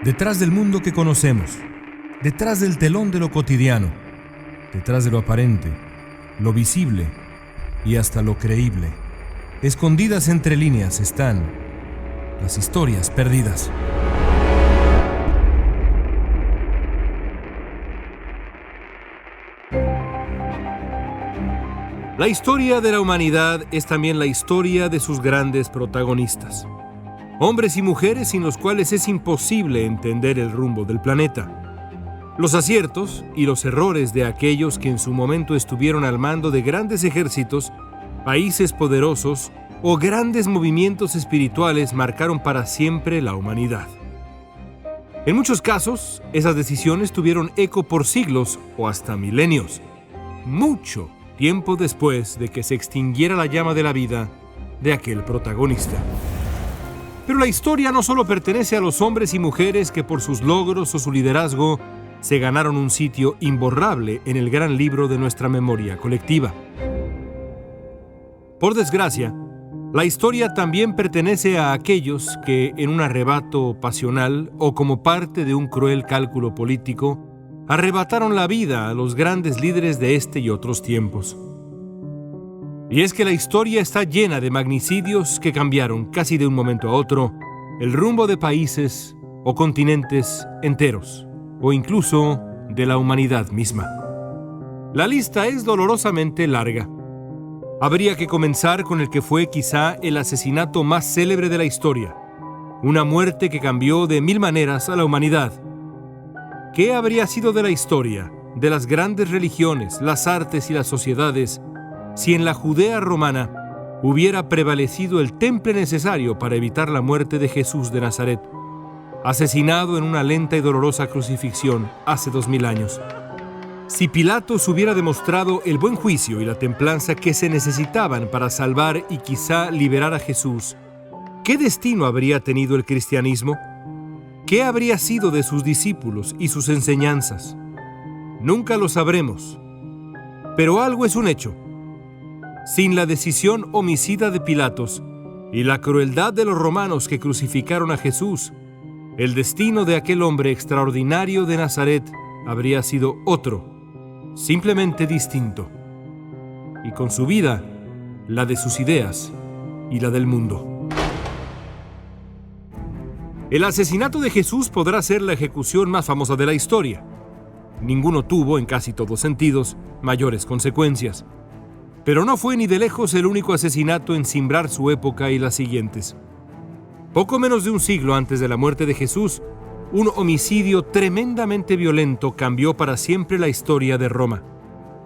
Detrás del mundo que conocemos, detrás del telón de lo cotidiano, detrás de lo aparente, lo visible y hasta lo creíble, escondidas entre líneas están las historias perdidas. La historia de la humanidad es también la historia de sus grandes protagonistas. Hombres y mujeres sin los cuales es imposible entender el rumbo del planeta. Los aciertos y los errores de aquellos que en su momento estuvieron al mando de grandes ejércitos, países poderosos o grandes movimientos espirituales marcaron para siempre la humanidad. En muchos casos, esas decisiones tuvieron eco por siglos o hasta milenios. Mucho tiempo después de que se extinguiera la llama de la vida de aquel protagonista. Pero la historia no solo pertenece a los hombres y mujeres que por sus logros o su liderazgo se ganaron un sitio imborrable en el gran libro de nuestra memoria colectiva. Por desgracia, la historia también pertenece a aquellos que, en un arrebato pasional o como parte de un cruel cálculo político, arrebataron la vida a los grandes líderes de este y otros tiempos. Y es que la historia está llena de magnicidios que cambiaron casi de un momento a otro el rumbo de países o continentes enteros, o incluso de la humanidad misma. La lista es dolorosamente larga. Habría que comenzar con el que fue quizá el asesinato más célebre de la historia, una muerte que cambió de mil maneras a la humanidad. ¿Qué habría sido de la historia, de las grandes religiones, las artes y las sociedades, si en la Judea romana hubiera prevalecido el temple necesario para evitar la muerte de Jesús de Nazaret, asesinado en una lenta y dolorosa crucifixión hace 2000 años? Si Pilatos hubiera demostrado el buen juicio y la templanza que se necesitaban para salvar y quizá liberar a Jesús, ¿qué destino habría tenido el cristianismo? ¿Qué habría sido de sus discípulos y sus enseñanzas? Nunca lo sabremos. Pero algo es un hecho. Sin la decisión homicida de Pilatos y la crueldad de los romanos que crucificaron a Jesús, el destino de aquel hombre extraordinario de Nazaret habría sido otro, simplemente distinto. Y con su vida, la de sus ideas y la del mundo. El asesinato de Jesús podrá ser la ejecución más famosa de la historia. Ninguno tuvo, en casi todos sentidos, mayores consecuencias. Pero no fue ni de lejos el único asesinato en cimbrar su época y las siguientes. Poco menos de un siglo antes de la muerte de Jesús, un homicidio tremendamente violento cambió para siempre la historia de Roma.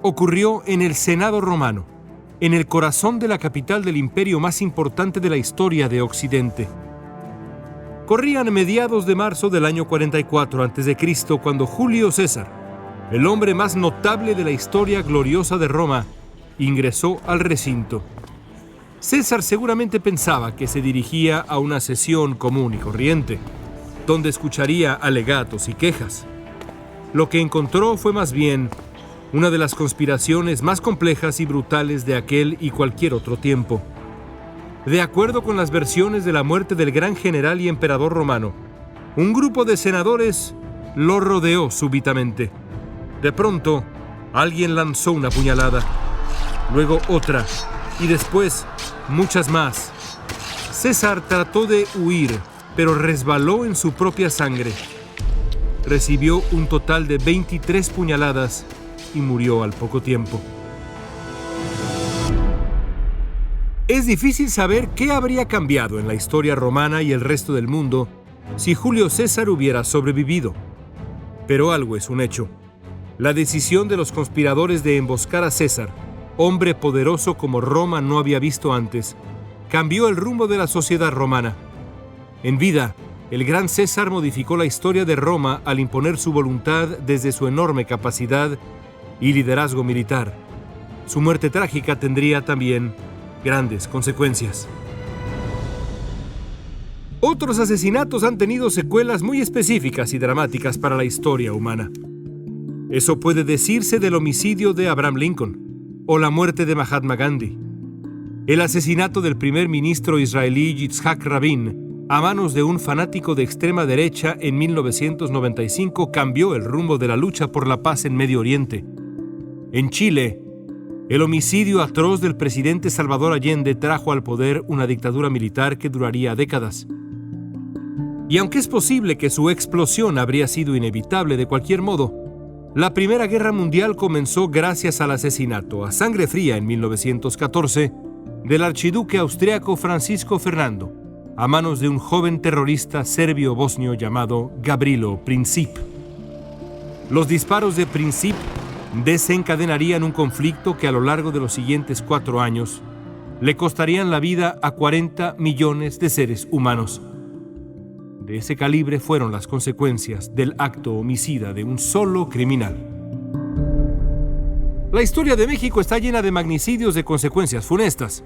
Ocurrió en el Senado romano, en el corazón de la capital del imperio más importante de la historia de Occidente. Corrían mediados de marzo del año 44 a.C., cuando Julio César, el hombre más notable de la historia gloriosa de Roma, ingresó al recinto. César seguramente pensaba que se dirigía a una sesión común y corriente, donde escucharía alegatos y quejas. Lo que encontró fue más bien una de las conspiraciones más complejas y brutales de aquel y cualquier otro tiempo. De acuerdo con las versiones de la muerte del gran general y emperador romano, un grupo de senadores lo rodeó súbitamente. De pronto, alguien lanzó una puñalada, luego otra, y después muchas más. César trató de huir, pero resbaló en su propia sangre. Recibió un total de 23 puñaladas y murió al poco tiempo. Es difícil saber qué habría cambiado en la historia romana y el resto del mundo si Julio César hubiera sobrevivido. Pero algo es un hecho. La decisión de los conspiradores de emboscar a César, hombre poderoso como Roma no había visto antes, cambió el rumbo de la sociedad romana. En vida, el gran César modificó la historia de Roma al imponer su voluntad desde su enorme capacidad y liderazgo militar. Su muerte trágica tendría también grandes consecuencias. Otros asesinatos han tenido secuelas muy específicas y dramáticas para la historia humana. Eso puede decirse del homicidio de Abraham Lincoln o la muerte de Mahatma Gandhi, el asesinato del primer ministro israelí Yitzhak Rabin a manos de un fanático de extrema derecha en 1995, cambió el rumbo de la lucha por la paz en Medio Oriente. En Chile, el homicidio atroz del presidente Salvador Allende trajo al poder una dictadura militar que duraría décadas. Y aunque es posible que su explosión habría sido inevitable de cualquier modo, la Primera Guerra Mundial comenzó gracias al asesinato a sangre fría en 1914 del archiduque austriaco Francisco Fernando, a manos de un joven terrorista serbio-bosnio llamado Gavrilo Princip. Los disparos de Princip desencadenarían un conflicto que a lo largo de los siguientes 4 años le costarían la vida a 40 millones de seres humanos. De ese calibre fueron las consecuencias del acto homicida de un solo criminal. La historia de México está llena de magnicidios de consecuencias funestas.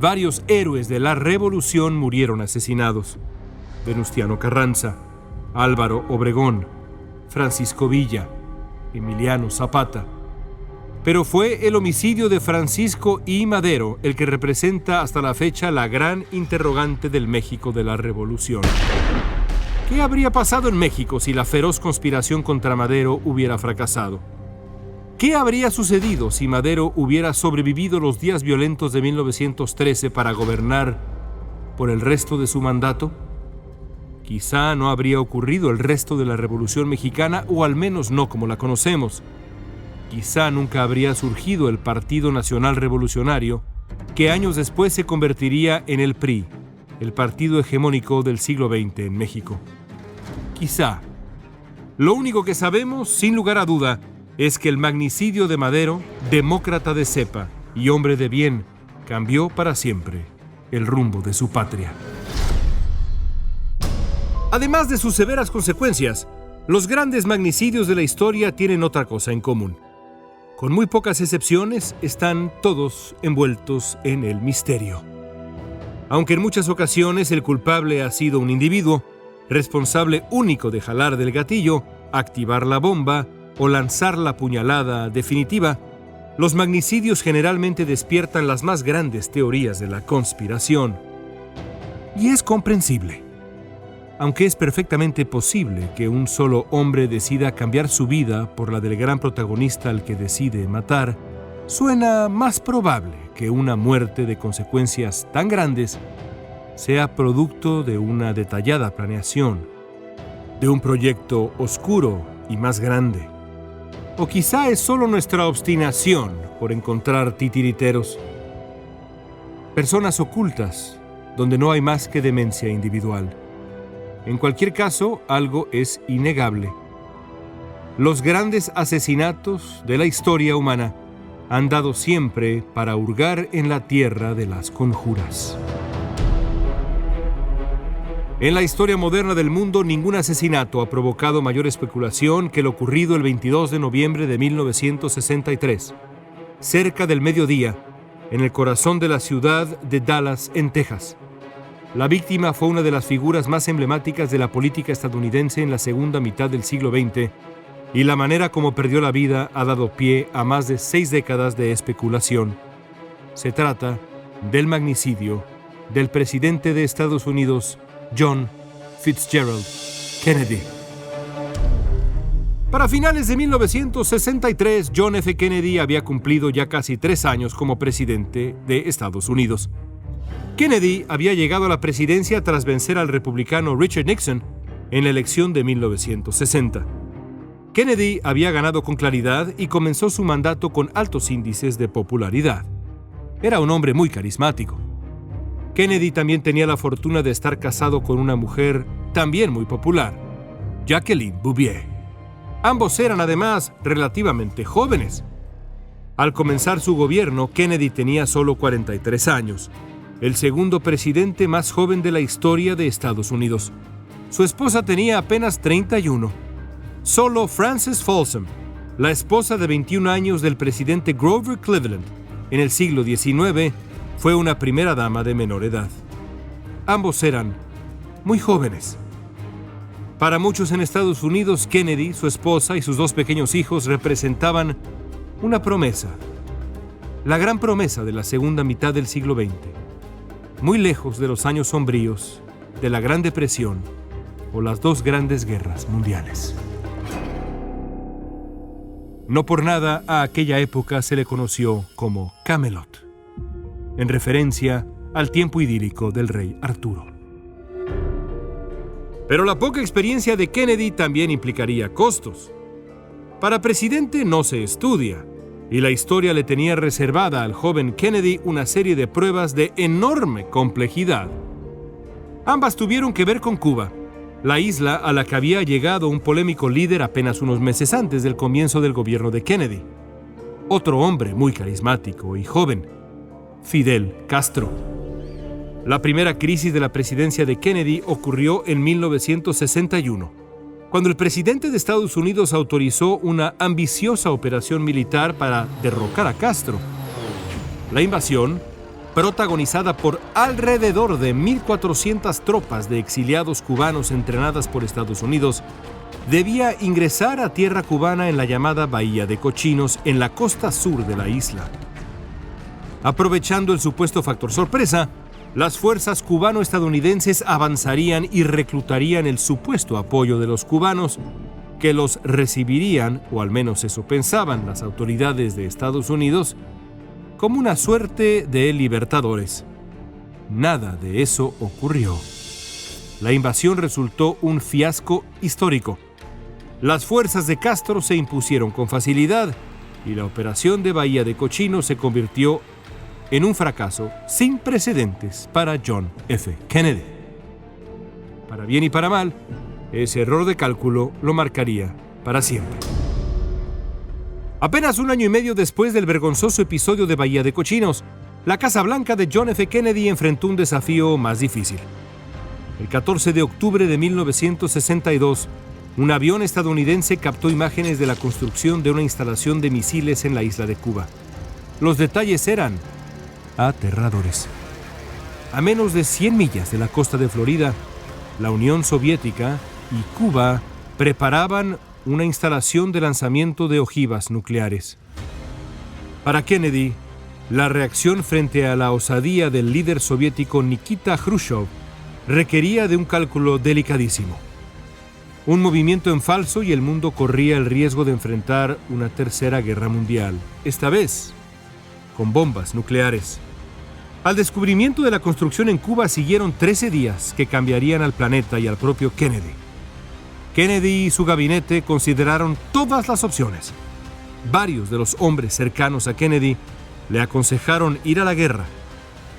Varios héroes de la Revolución murieron asesinados: Venustiano Carranza, Álvaro Obregón, Francisco Villa, Emiliano Zapata. Pero fue el homicidio de Francisco I. Madero el que representa hasta la fecha la gran interrogante del México de la Revolución. ¿Qué habría pasado en México si la feroz conspiración contra Madero hubiera fracasado? ¿Qué habría sucedido si Madero hubiera sobrevivido los días violentos de 1913 para gobernar por el resto de su mandato? Quizá no habría ocurrido el resto de la Revolución Mexicana, o al menos no como la conocemos. Quizá nunca habría surgido el Partido Nacional Revolucionario, que años después se convertiría en el PRI, el partido hegemónico del siglo XX en México. Quizá. Lo único que sabemos, sin lugar a duda, es que el magnicidio de Madero, demócrata de cepa y hombre de bien, cambió para siempre el rumbo de su patria. Además de sus severas consecuencias, los grandes magnicidios de la historia tienen otra cosa en común. Con muy pocas excepciones, están todos envueltos en el misterio. Aunque en muchas ocasiones el culpable ha sido un individuo, responsable único de jalar del gatillo, activar la bomba o lanzar la puñalada definitiva, los magnicidios generalmente despiertan las más grandes teorías de la conspiración. Y es comprensible. Aunque es perfectamente posible que un solo hombre decida cambiar su vida por la del gran protagonista al que decide matar, suena más probable que una muerte de consecuencias tan grandes sea producto de una detallada planeación, de un proyecto oscuro y más grande. O quizá es solo nuestra obstinación por encontrar titiriteros, personas ocultas donde no hay más que demencia individual. En cualquier caso, algo es innegable. Los grandes asesinatos de la historia humana han dado siempre para hurgar en la tierra de las conjuras. En la historia moderna del mundo, ningún asesinato ha provocado mayor especulación que el ocurrido el 22 de noviembre de 1963, cerca del mediodía, en el corazón de la ciudad de Dallas, en Texas. La víctima fue una de las figuras más emblemáticas de la política estadounidense en la segunda mitad del siglo XX, y la manera como perdió la vida ha dado pie a más de 6 décadas de especulación. Se trata del magnicidio del presidente de Estados Unidos, John Fitzgerald Kennedy. Para finales de 1963, John F. Kennedy había cumplido ya casi 3 años como presidente de Estados Unidos. Kennedy había llegado a la presidencia tras vencer al republicano Richard Nixon en la elección de 1960. Kennedy había ganado con claridad y comenzó su mandato con altos índices de popularidad. Era un hombre muy carismático. Kennedy también tenía la fortuna de estar casado con una mujer también muy popular, Jacqueline Bouvier. Ambos eran además relativamente jóvenes. Al comenzar su gobierno, Kennedy tenía solo 43 años, el segundo presidente más joven de la historia de Estados Unidos. Su esposa tenía apenas 31. Solo Frances Folsom, la esposa de 21 años del presidente Grover Cleveland en el siglo XIX, fue una primera dama de menor edad. Ambos eran muy jóvenes. Para muchos en Estados Unidos, Kennedy, su esposa y sus 2 pequeños hijos representaban una promesa, la gran promesa de la segunda mitad del siglo XX. Muy lejos de los años sombríos de la Gran Depresión o las dos grandes guerras mundiales. No por nada a aquella época se le conoció como Camelot, en referencia al tiempo idílico del rey Arturo. Pero la poca experiencia de Kennedy también implicaría costos. Para presidente no se estudia, y la historia le tenía reservada al joven Kennedy una serie de pruebas de enorme complejidad. Ambas tuvieron que ver con Cuba, la isla a la que había llegado un polémico líder apenas unos meses antes del comienzo del gobierno de Kennedy. Otro hombre muy carismático y joven, Fidel Castro. La primera crisis de la presidencia de Kennedy ocurrió en 1961, cuando el presidente de Estados Unidos autorizó una ambiciosa operación militar para derrocar a Castro. La invasión, protagonizada por alrededor de 1.400 tropas de exiliados cubanos entrenadas por Estados Unidos, debía ingresar a tierra cubana en la llamada Bahía de Cochinos, en la costa sur de la isla. Aprovechando el supuesto factor sorpresa, las fuerzas cubano-estadounidenses avanzarían y reclutarían el supuesto apoyo de los cubanos, que los recibirían, o al menos eso pensaban las autoridades de Estados Unidos, como una suerte de libertadores. Nada de eso ocurrió. La invasión resultó un fiasco histórico. Las fuerzas de Castro se impusieron con facilidad y la operación de Bahía de Cochinos se convirtió en un fracaso sin precedentes para John F. Kennedy. Para bien y para mal, ese error de cálculo lo marcaría para siempre. Apenas un año y medio después del vergonzoso episodio de Bahía de Cochinos, la Casa Blanca de John F. Kennedy enfrentó un desafío más difícil. El 14 de octubre de 1962, un avión estadounidense captó imágenes de la construcción de una instalación de misiles en la isla de Cuba. Los detalles eran aterradores. A menos de 100 millas de la costa de Florida, la Unión Soviética y Cuba preparaban una instalación de lanzamiento de ojivas nucleares. Para Kennedy, la reacción frente a la osadía del líder soviético Nikita Khrushchev requería de un cálculo delicadísimo. Un movimiento en falso y el mundo corría el riesgo de enfrentar una tercera guerra mundial, esta vez con bombas nucleares. Al descubrimiento de la construcción en Cuba siguieron 13 días que cambiarían al planeta y al propio Kennedy. Kennedy y su gabinete consideraron todas las opciones. Varios de los hombres cercanos a Kennedy le aconsejaron ir a la guerra,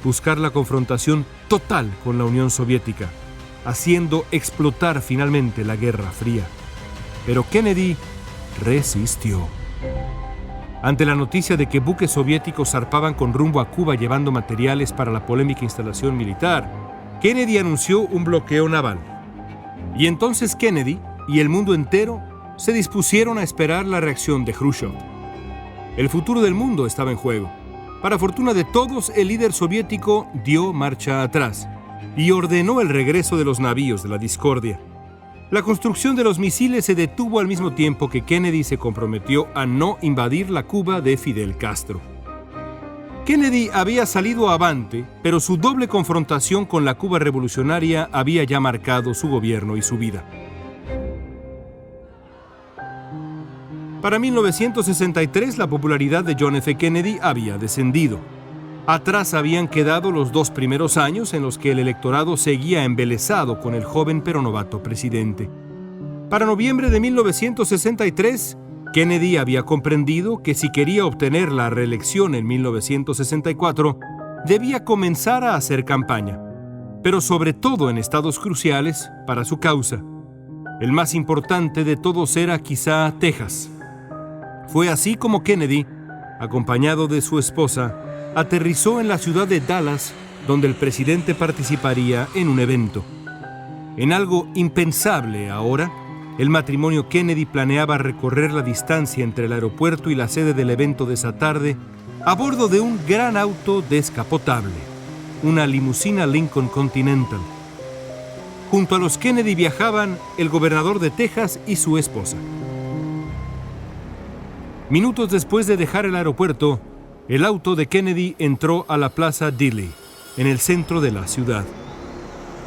buscar la confrontación total con la Unión Soviética, haciendo explotar finalmente la Guerra Fría. Pero Kennedy resistió. Ante la noticia de que buques soviéticos zarpaban con rumbo a Cuba llevando materiales para la polémica instalación militar, Kennedy anunció un bloqueo naval. Y entonces Kennedy y el mundo entero se dispusieron a esperar la reacción de Khrushchev. El futuro del mundo estaba en juego. Para fortuna de todos, el líder soviético dio marcha atrás y ordenó el regreso de los navíos de la discordia. La construcción de los misiles se detuvo al mismo tiempo que Kennedy se comprometió a no invadir la Cuba de Fidel Castro. Kennedy había salido avante, pero su doble confrontación con la Cuba revolucionaria había ya marcado su gobierno y su vida. Para 1963, la popularidad de John F. Kennedy había descendido. Atrás habían quedado los 2 primeros años en los que el electorado seguía embelesado con el joven pero novato presidente. Para noviembre de 1963, Kennedy había comprendido que si quería obtener la reelección en 1964, debía comenzar a hacer campaña, pero sobre todo en estados cruciales para su causa. El más importante de todos era quizá Texas. Fue así como Kennedy, acompañado de su esposa, aterrizó en la ciudad de Dallas, donde el presidente participaría en un evento. En algo impensable ahora, el matrimonio Kennedy planeaba recorrer la distancia entre el aeropuerto y la sede del evento de esa tarde a bordo de un gran auto descapotable, una limusina Lincoln Continental. Junto a los Kennedy viajaban el gobernador de Texas y su esposa. Minutos después de dejar el aeropuerto, el auto de Kennedy entró a la Plaza Dilley, en el centro de la ciudad.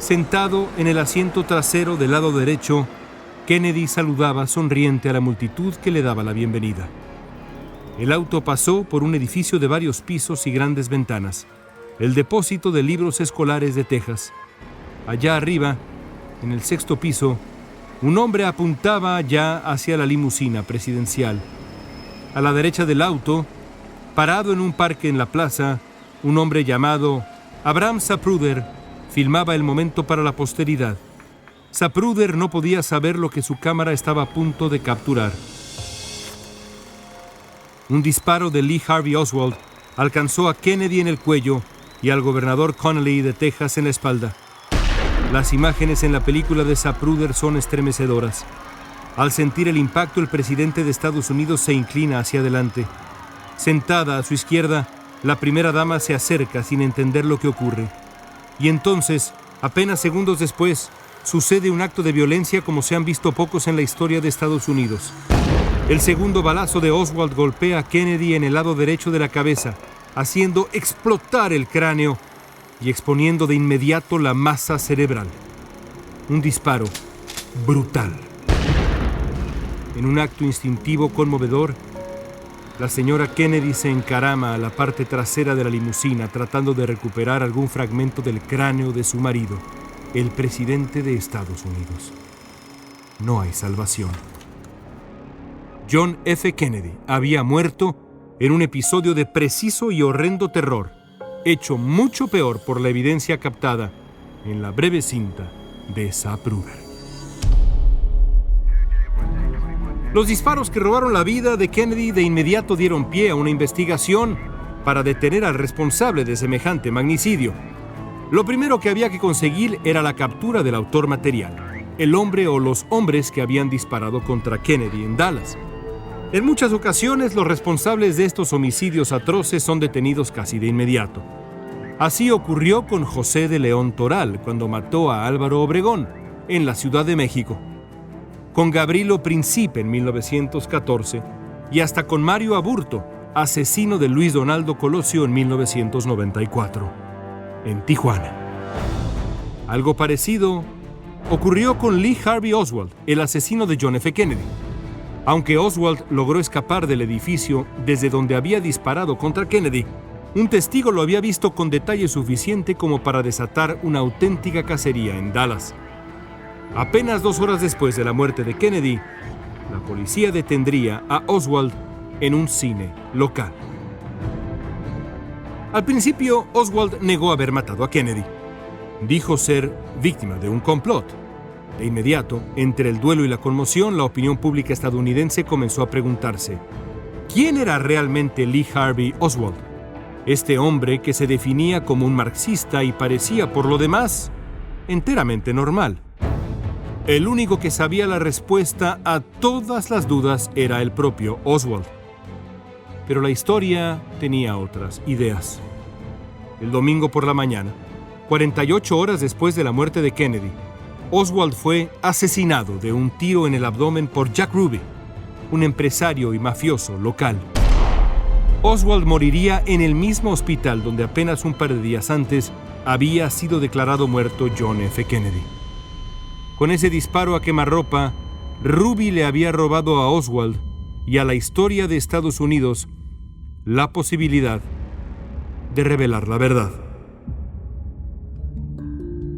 Sentado en el asiento trasero del lado derecho, Kennedy saludaba sonriente a la multitud que le daba la bienvenida. El auto pasó por un edificio de varios pisos y grandes ventanas, el depósito de libros escolares de Texas. Allá arriba, en el 6º piso, un hombre apuntaba ya hacia la limusina presidencial. A la derecha del auto, parado en un parque en la plaza, un hombre llamado Abram Zapruder filmaba el momento para la posteridad. Zapruder no podía saber lo que su cámara estaba a punto de capturar. Un disparo de Lee Harvey Oswald alcanzó a Kennedy en el cuello y al gobernador Connally de Texas en la espalda. Las imágenes en la película de Zapruder son estremecedoras. Al sentir el impacto, el presidente de Estados Unidos se inclina hacia adelante. Sentada a su izquierda, la primera dama se acerca sin entender lo que ocurre. Y entonces, apenas segundos después, sucede un acto de violencia como se han visto pocos en la historia de Estados Unidos. El segundo balazo de Oswald golpea a Kennedy en el lado derecho de la cabeza, haciendo explotar el cráneo y exponiendo de inmediato la masa cerebral. Un disparo brutal. En un acto instintivo conmovedor, la señora Kennedy se encarama a la parte trasera de la limusina tratando de recuperar algún fragmento del cráneo de su marido, el presidente de Estados Unidos. No hay salvación. John F. Kennedy había muerto en un episodio de preciso y horrendo terror, hecho mucho peor por la evidencia captada en la breve cinta de Zapruder. Los disparos que robaron la vida de Kennedy de inmediato dieron pie a una investigación para detener al responsable de semejante magnicidio. Lo primero que había que conseguir era la captura del autor material, el hombre o los hombres que habían disparado contra Kennedy en Dallas. En muchas ocasiones, los responsables de estos homicidios atroces son detenidos casi de inmediato. Así ocurrió con José de León Toral cuando mató a Álvaro Obregón en la Ciudad de México, con Gabrilo Principe en 1914 y hasta con Mario Aburto, asesino de Luis Donaldo Colosio en 1994, en Tijuana. Algo parecido ocurrió con Lee Harvey Oswald, el asesino de John F. Kennedy. Aunque Oswald logró escapar del edificio desde donde había disparado contra Kennedy, un testigo lo había visto con detalle suficiente como para desatar una auténtica cacería en Dallas. Apenas 2 horas después de la muerte de Kennedy, la policía detendría a Oswald en un cine local. Al principio, Oswald negó haber matado a Kennedy. Dijo ser víctima de un complot. De inmediato, entre el duelo y la conmoción, la opinión pública estadounidense comenzó a preguntarse: ¿quién era realmente Lee Harvey Oswald? Este hombre que se definía como un marxista y parecía, por lo demás, enteramente normal. El único que sabía la respuesta a todas las dudas era el propio Oswald. Pero la historia tenía otras ideas. El domingo por la mañana, 48 horas después de la muerte de Kennedy, Oswald fue asesinado de un tiro en el abdomen por Jack Ruby, un empresario y mafioso local. Oswald moriría en el mismo hospital donde apenas un par de días antes había sido declarado muerto John F. Kennedy. Con ese disparo a quemarropa, Ruby le había robado a Oswald y a la historia de Estados Unidos la posibilidad de revelar la verdad.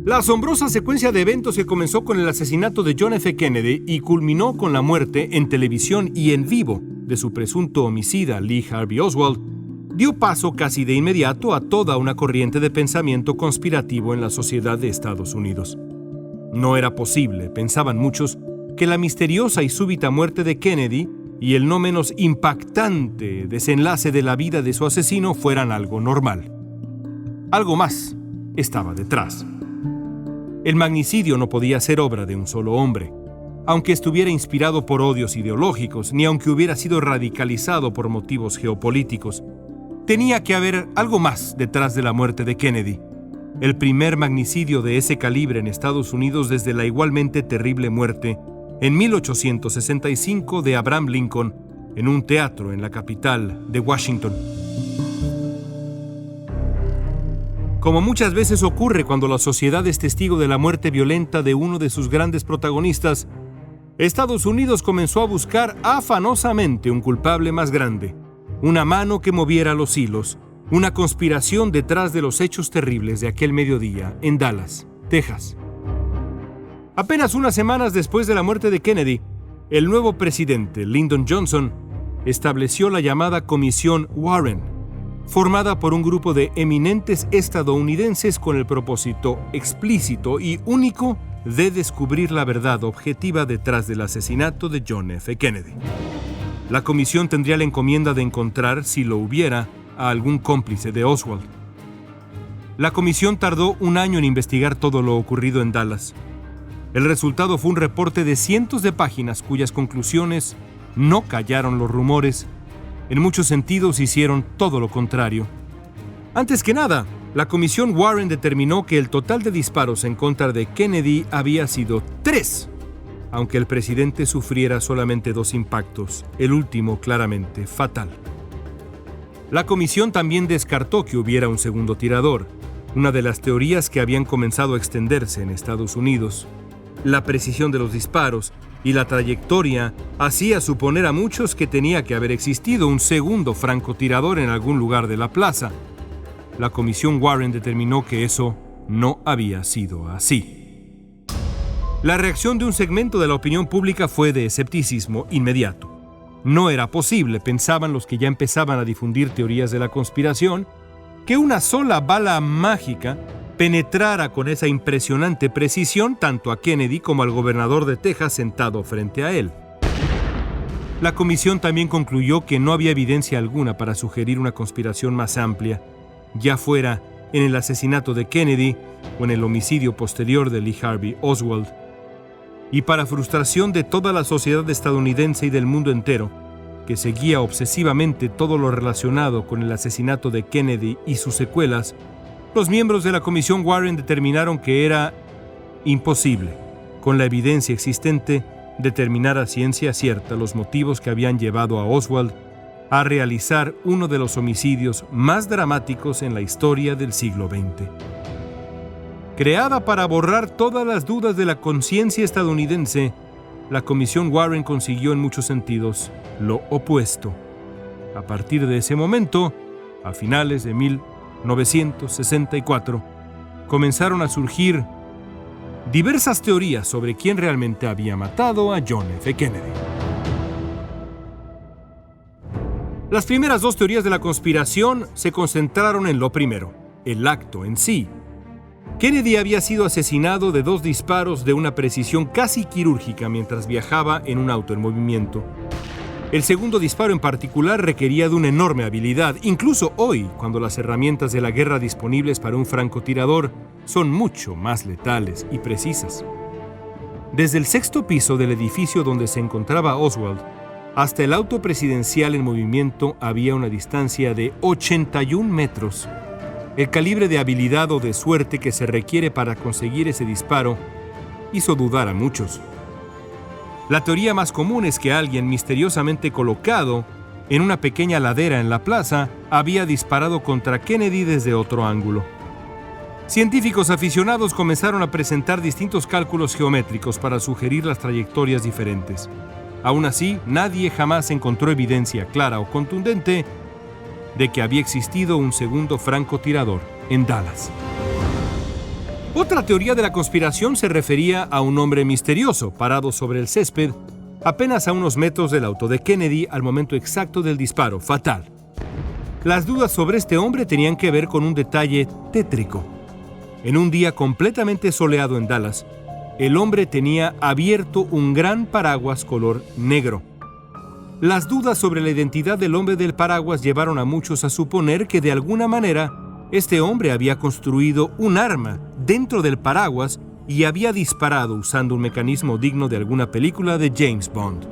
La asombrosa secuencia de eventos que comenzó con el asesinato de John F. Kennedy y culminó con la muerte en televisión y en vivo de su presunto homicida Lee Harvey Oswald dio paso casi de inmediato a toda una corriente de pensamiento conspirativo en la sociedad de Estados Unidos. No era posible, pensaban muchos, que la misteriosa y súbita muerte de Kennedy y el no menos impactante desenlace de la vida de su asesino fueran algo normal. Algo más estaba detrás. El magnicidio no podía ser obra de un solo hombre, aunque estuviera inspirado por odios ideológicos, ni aunque hubiera sido radicalizado por motivos geopolíticos. Tenía que haber algo más detrás de la muerte de Kennedy, el primer magnicidio de ese calibre en Estados Unidos desde la igualmente terrible muerte en 1865 de Abraham Lincoln en un teatro en la capital de Washington. Como muchas veces ocurre cuando la sociedad es testigo de la muerte violenta de uno de sus grandes protagonistas, Estados Unidos comenzó a buscar afanosamente un culpable más grande, una mano que moviera los hilos, una conspiración detrás de los hechos terribles de aquel mediodía en Dallas, Texas. Apenas unas semanas después de la muerte de Kennedy, el nuevo presidente, Lyndon Johnson, estableció la llamada Comisión Warren, formada por un grupo de eminentes estadounidenses con el propósito explícito y único de descubrir la verdad objetiva detrás del asesinato de John F. Kennedy. La comisión tendría la encomienda de encontrar, si lo hubiera, a algún cómplice de Oswald. La comisión tardó un año en investigar todo lo ocurrido en Dallas. El resultado fue un reporte de cientos de páginas cuyas conclusiones no callaron los rumores. En muchos sentidos hicieron todo lo contrario. Antes que nada, la Comisión Warren determinó que el total de disparos en contra de Kennedy había sido 3, aunque el presidente sufriera solamente 2 impactos, el último claramente fatal. La comisión también descartó que hubiera un segundo tirador, una de las teorías que habían comenzado a extenderse en Estados Unidos. La precisión de los disparos y la trayectoria hacía suponer a muchos que tenía que haber existido un segundo francotirador en algún lugar de la plaza. La Comisión Warren determinó que eso no había sido así. La reacción de un segmento de la opinión pública fue de escepticismo inmediato. No era posible, pensaban los que ya empezaban a difundir teorías de la conspiración, que una sola bala mágica penetrara con esa impresionante precisión tanto a Kennedy como al gobernador de Texas sentado frente a él. La comisión también concluyó que no había evidencia alguna para sugerir una conspiración más amplia, ya fuera en el asesinato de Kennedy o en el homicidio posterior de Lee Harvey Oswald. Y para frustración de toda la sociedad estadounidense y del mundo entero, que seguía obsesivamente todo lo relacionado con el asesinato de Kennedy y sus secuelas, los miembros de la Comisión Warren determinaron que era imposible, con la evidencia existente, determinar a ciencia cierta los motivos que habían llevado a Oswald a realizar uno de los homicidios más dramáticos en la historia del siglo XX. Creada para borrar todas las dudas de la conciencia estadounidense, la Comisión Warren consiguió en muchos sentidos lo opuesto. A partir de ese momento, a finales de 1964, comenzaron a surgir diversas teorías sobre quién realmente había matado a John F. Kennedy. Las primeras 2 teorías de la conspiración se concentraron en lo primero, el acto en sí. Kennedy había sido asesinado de 2 disparos de una precisión casi quirúrgica mientras viajaba en un auto en movimiento. El segundo disparo en particular requería de una enorme habilidad, incluso hoy, cuando las herramientas de la guerra disponibles para un francotirador son mucho más letales y precisas. Desde el 6º piso del edificio donde se encontraba Oswald hasta el auto presidencial en movimiento había una distancia de 81 metros. El calibre de habilidad o de suerte que se requiere para conseguir ese disparo hizo dudar a muchos. La teoría más común es que alguien misteriosamente colocado en una pequeña ladera en la plaza había disparado contra Kennedy desde otro ángulo. Científicos aficionados comenzaron a presentar distintos cálculos geométricos para sugerir las trayectorias diferentes. Aún así, nadie jamás encontró evidencia clara o contundente de que había existido un segundo francotirador en Dallas. Otra teoría de la conspiración se refería a un hombre misterioso parado sobre el césped, apenas a unos metros del auto de Kennedy al momento exacto del disparo fatal. Las dudas sobre este hombre tenían que ver con un detalle tétrico. En un día completamente soleado en Dallas, el hombre tenía abierto un gran paraguas color negro. Las dudas sobre la identidad del hombre del paraguas llevaron a muchos a suponer que de alguna manera este hombre había construido un arma dentro del paraguas y había disparado usando un mecanismo digno de alguna película de James Bond.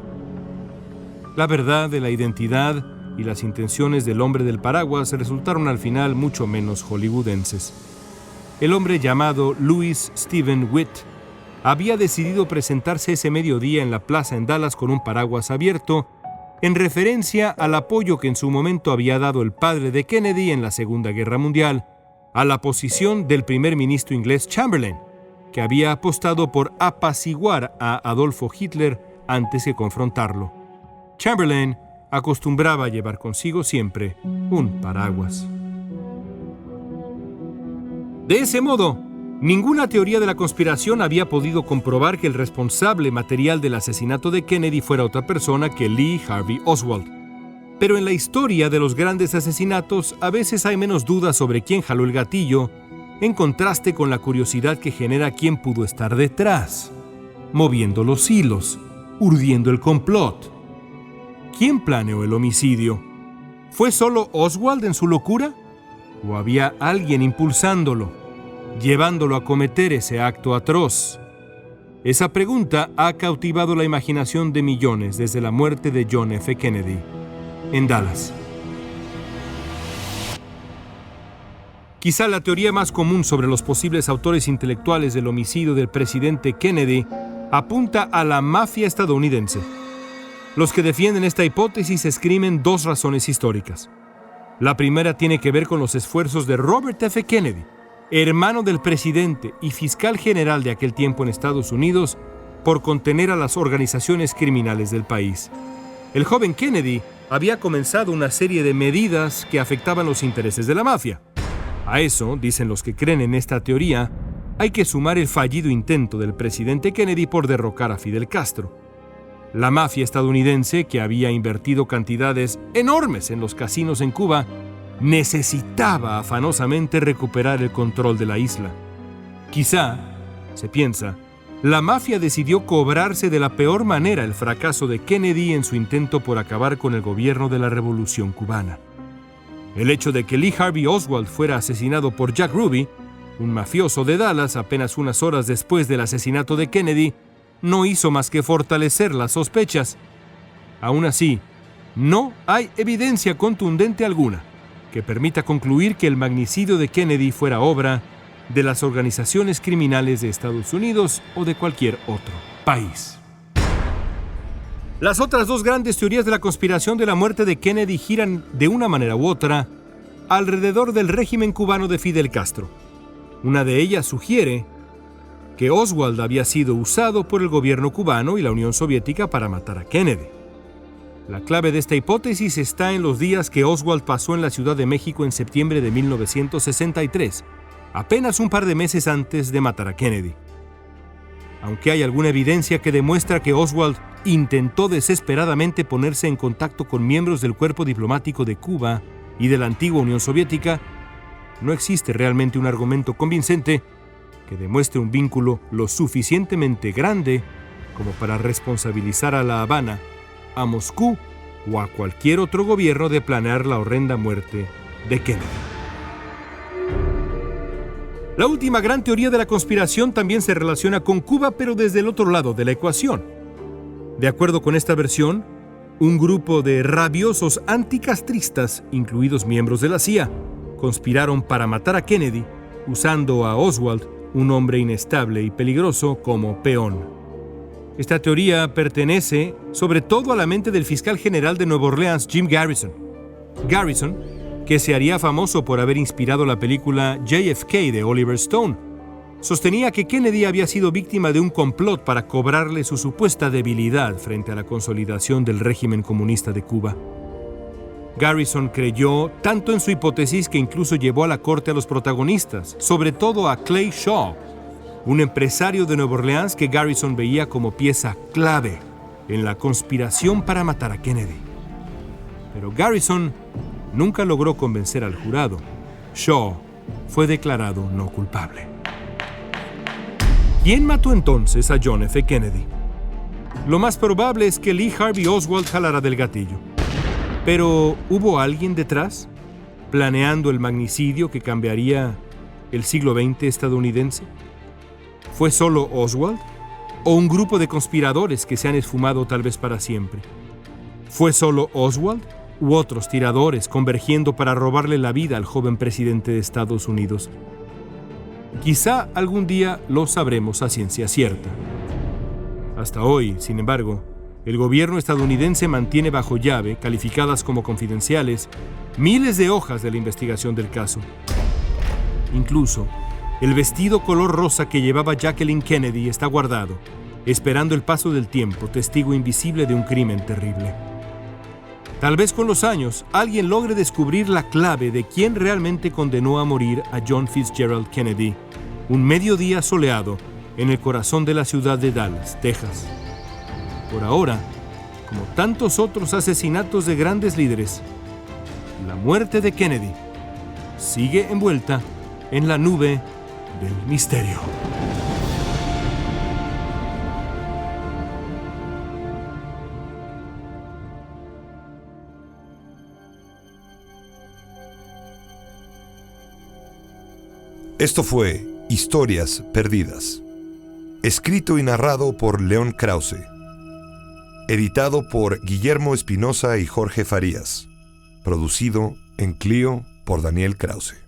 La verdad de la identidad y las intenciones del hombre del paraguas resultaron al final mucho menos hollywoodenses. El hombre llamado Louis Stephen Witt había decidido presentarse ese mediodía en la plaza en Dallas con un paraguas abierto, en referencia al apoyo que en su momento había dado el padre de Kennedy en la Segunda Guerra Mundial, a la posición del primer ministro inglés Chamberlain, que había apostado por apaciguar a Adolfo Hitler antes que confrontarlo. Chamberlain acostumbraba a llevar consigo siempre un paraguas. De ese modo, ninguna teoría de la conspiración había podido comprobar que el responsable material del asesinato de Kennedy fuera otra persona que Lee Harvey Oswald. Pero en la historia de los grandes asesinatos, a veces hay menos dudas sobre quién jaló el gatillo, en contraste con la curiosidad que genera quién pudo estar detrás, moviendo los hilos, urdiendo el complot. ¿Quién planeó el homicidio? ¿Fue solo Oswald en su locura? ¿O había alguien impulsándolo, llevándolo a cometer ese acto atroz? Esa pregunta ha cautivado la imaginación de millones desde la muerte de John F. Kennedy en Dallas. Quizá la teoría más común sobre los posibles autores intelectuales del homicidio del presidente Kennedy apunta a la mafia estadounidense. Los que defienden esta hipótesis esgrimen dos razones históricas. La primera tiene que ver con los esfuerzos de Robert F. Kennedy, hermano del presidente y fiscal general de aquel tiempo en Estados Unidos, por contener a las organizaciones criminales del país. El joven Kennedy había comenzado una serie de medidas que afectaban los intereses de la mafia. A eso, dicen los que creen en esta teoría, hay que sumar el fallido intento del presidente Kennedy por derrocar a Fidel Castro. La mafia estadounidense, que había invertido cantidades enormes en los casinos en Cuba, necesitaba afanosamente recuperar el control de la isla. Quizá, se piensa, la mafia decidió cobrarse de la peor manera el fracaso de Kennedy en su intento por acabar con el gobierno de la Revolución Cubana. El hecho de que Lee Harvey Oswald fuera asesinado por Jack Ruby, un mafioso de Dallas, apenas unas horas después del asesinato de Kennedy, no hizo más que fortalecer las sospechas. Aún así, no hay evidencia contundente alguna que permita concluir que el magnicidio de Kennedy fuera obra de las organizaciones criminales de Estados Unidos o de cualquier otro país. Las otras dos grandes teorías de la conspiración de la muerte de Kennedy giran de una manera u otra alrededor del régimen cubano de Fidel Castro. Una de ellas sugiere que Oswald había sido usado por el gobierno cubano y la Unión Soviética para matar a Kennedy. La clave de esta hipótesis está en los días que Oswald pasó en la Ciudad de México en septiembre de 1963, apenas un par de meses antes de matar a Kennedy. Aunque hay alguna evidencia que demuestra que Oswald intentó desesperadamente ponerse en contacto con miembros del cuerpo diplomático de Cuba y de la antigua Unión Soviética, no existe realmente un argumento convincente que demuestre un vínculo lo suficientemente grande como para responsabilizar a La Habana, a Moscú o a cualquier otro gobierno de planear la horrenda muerte de Kennedy. La última gran teoría de la conspiración también se relaciona con Cuba, pero desde el otro lado de la ecuación. De acuerdo con esta versión, un grupo de rabiosos anticastristas, incluidos miembros de la CIA, conspiraron para matar a Kennedy, usando a Oswald, un hombre inestable y peligroso, como peón. Esta teoría pertenece sobre todo a la mente del fiscal general de Nueva Orleans, Jim Garrison. Garrison, que se haría famoso por haber inspirado la película JFK de Oliver Stone, sostenía que Kennedy había sido víctima de un complot para cobrarle su supuesta debilidad frente a la consolidación del régimen comunista de Cuba. Garrison creyó tanto en su hipótesis que incluso llevó a la corte a los protagonistas, sobre todo a Clay Shaw, un empresario de Nueva Orleans que Garrison veía como pieza clave en la conspiración para matar a Kennedy. Pero Garrison nunca logró convencer al jurado. Shaw fue declarado no culpable. ¿Quién mató entonces a John F. Kennedy? Lo más probable es que Lee Harvey Oswald jalara del gatillo. Pero, ¿hubo alguien detrás, planeando el magnicidio que cambiaría el siglo XX estadounidense? ¿Fue solo Oswald? ¿O un grupo de conspiradores que se han esfumado tal vez para siempre? ¿Fue solo Oswald? ¿U otros tiradores convergiendo para robarle la vida al joven presidente de Estados Unidos? Quizá algún día lo sabremos a ciencia cierta. Hasta hoy, sin embargo, el gobierno estadounidense mantiene bajo llave, calificadas como confidenciales, miles de hojas de la investigación del caso. Incluso, el vestido color rosa que llevaba Jacqueline Kennedy está guardado, esperando el paso del tiempo, testigo invisible de un crimen terrible. Tal vez con los años alguien logre descubrir la clave de quién realmente condenó a morir a John Fitzgerald Kennedy, un mediodía soleado en el corazón de la ciudad de Dallas, Texas. Por ahora, como tantos otros asesinatos de grandes líderes, la muerte de Kennedy sigue envuelta en la nube del misterio. Esto fue Historias Perdidas, escrito y narrado por León Krause, editado por Guillermo Espinosa y Jorge Farías, producido en Clio por Daniel Krause.